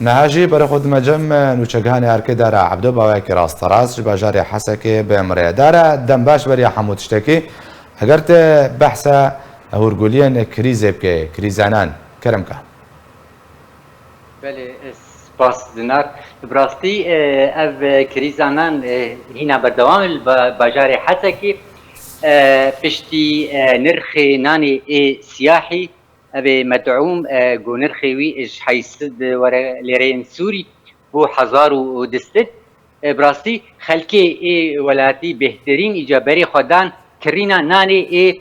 نهاجی برای خود مجم نوچگهانی هرکی داره عبدو باوی که راست راست باجاری حسکی به مریه داره دم باش بری حمود شتکی اگر ته بحث هورگولین کریز بکه کریزانان کرم که بله سپاس دینار براستی او کریزانان هینا بردوام باجاری حسکی پشتی نرخ نانی سیاحی أبي مدعوم جو نرخوي إيش حيسد ورا ليرين سوري بو حزار ودستد براستي خلكي إيه ولاتي بهترين إجابري خدان كرينا ناني إيه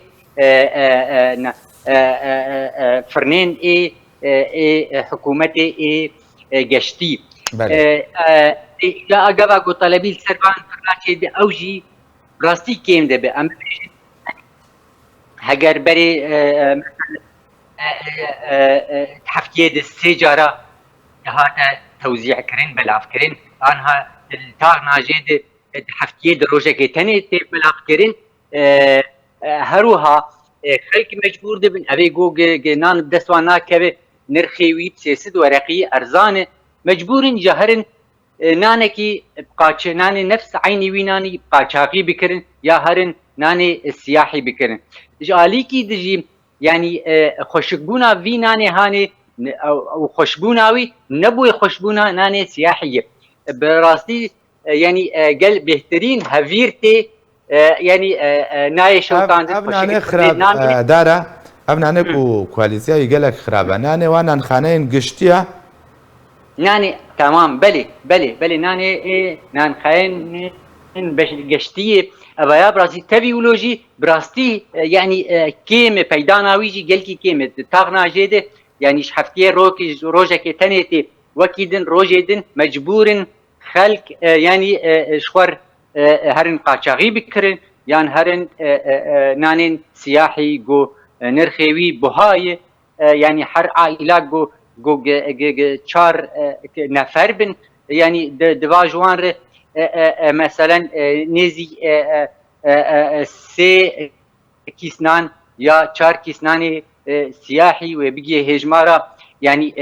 فرنين إيه حكومتي إيه جشتي لا أجابا جو طلبي السربان فرناشي دي أوجي براستي كيم ده بأم هجر بري تحفتيه السجارة هذا توزيع كرين بلاف كرين أنها التاغ ناجد تحفتيه الروجة كتني بلاف كرين هروها خلق مجبور دبن أبي جو جنان بدسوانا كبه نرخيوي بسيسد ورقي أرزانة مجبورين جهرن نانكي بقاش ناني نفس عيني ويناني بقاشاقي بكرن يا هرن ناني السياحي بكرن جاليكي دجي يعني خوشبونا في ناني هاني او خوشبوناوي نبوي خوشبونا ناني سياحيه براستي يعني قال بهترين هافيرتي يعني ناي شوطان ابنا خراب داره ابنا نكو كواليسيا يقلك خرابه ناني وانا خانين قشتيا ناني تمام بلي ناني نان خاين باش قشتيه أبايا براسي تبيولوجي براستي يعني كيم بيداناويجي قلكي كيم تاغنا جيده يعني شحفتيه روجك تنيتي وكيدن روجيدن مجبور خلق يعني شخور هرن قاچاغي بكرن يعني هرن نانين سياحي جو نرخيوي بهاي يعني حر عائلات جو چار نفر بن يعني دواجوان مثلا نزی سه کیسنان یا چار کیسنان سیاحی و بگی هجمارا یعنی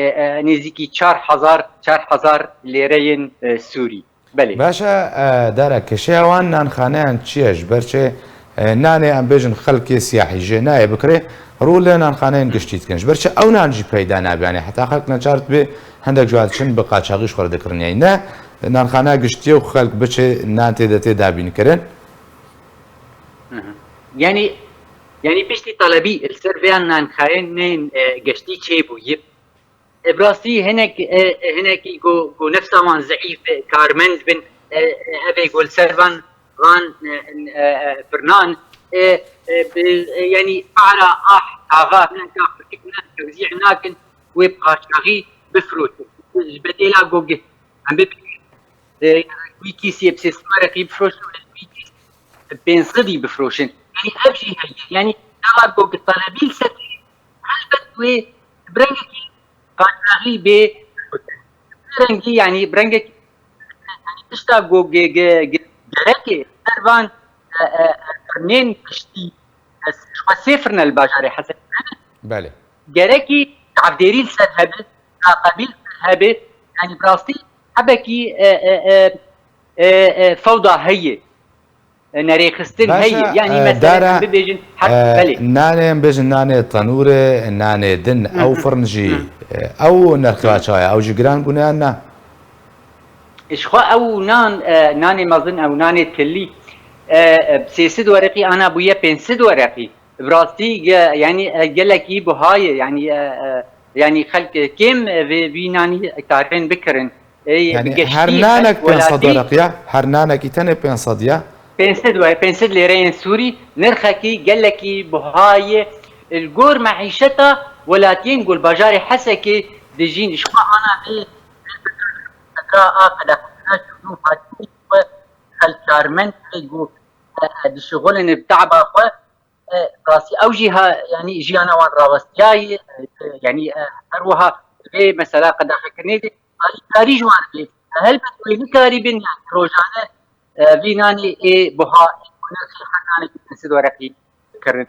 نزیکی 4000 لیره سوری بله باشا داره کشه وان نان خانه چیش برچه نانه ام بیجن خلکی سیاحی جنای بکره رول نان خانه گشتیت کنش برچه او نانجی پیدا نبیانی حتی خلق نچارت به هندک جوادشن بقاچاقیش خورده کرنی نه نانخانه گشتی و خلق بچه نان تیده دابین کرن يعني بشتي طلبي السيرفيان نانخاين گشتي چه بوي براسي هناك جو نفسه وان ضعيف كارمنز بن ابي يقول سيرفان وان فرنان يعني على اغا من كافركنا توزيع ناكن ويبقى شاغي بفروت بديلا جوج عم ويكيسي بسيستمارك بفروشن ويكيس بينصدي بفروشن يعني ابشي هي يعني نغا جوج الطلبي السكي هل بدوي برنجكي قاطعي ب برنجي يعني برنجك يعني تشتا جوج جركي سربان فرنين تشتي شو سفرنا الباجاري حسب بله جركي تعبديريل سذهبت قبيل سذهبت يعني براستي حبكي فوضى هي نريخستن هي يعني مثلا بيجن نانه بيجن نانه تنوره نانه دن او فرنجي او نرخواتشايا او جيران بنانا اشخا او ناني مازن او ناني تلي بسيسد ورقي انا ابويا بنسد ورقي براستي يعني قال لك بهاي يعني خلق كم في ناني تعرفين بكرن يعني هرنانك بين صدرقيا هرنانك يتني بين صديا بنسد ليرين سوري نرخكي قال لك بهاي الجور معيشتها ولكن قول بجاري حسكي دجين شو انا اخذ شوف خلصارمن يقول الشغل بتاعبا راسي اوجيها يعني جيانا وان راوستياي يعني اروها في مثلا قد حكنيدي كاري جوان هل بتقولي كاري بين روجانه فيناني اي بها نفسي حناني تسد ورقي كرن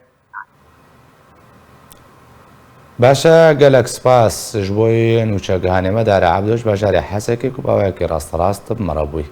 باشا قالك سباس جبوي نوشا هاني مدار عبدوش باشا حسكك وباويك راست بمرابوي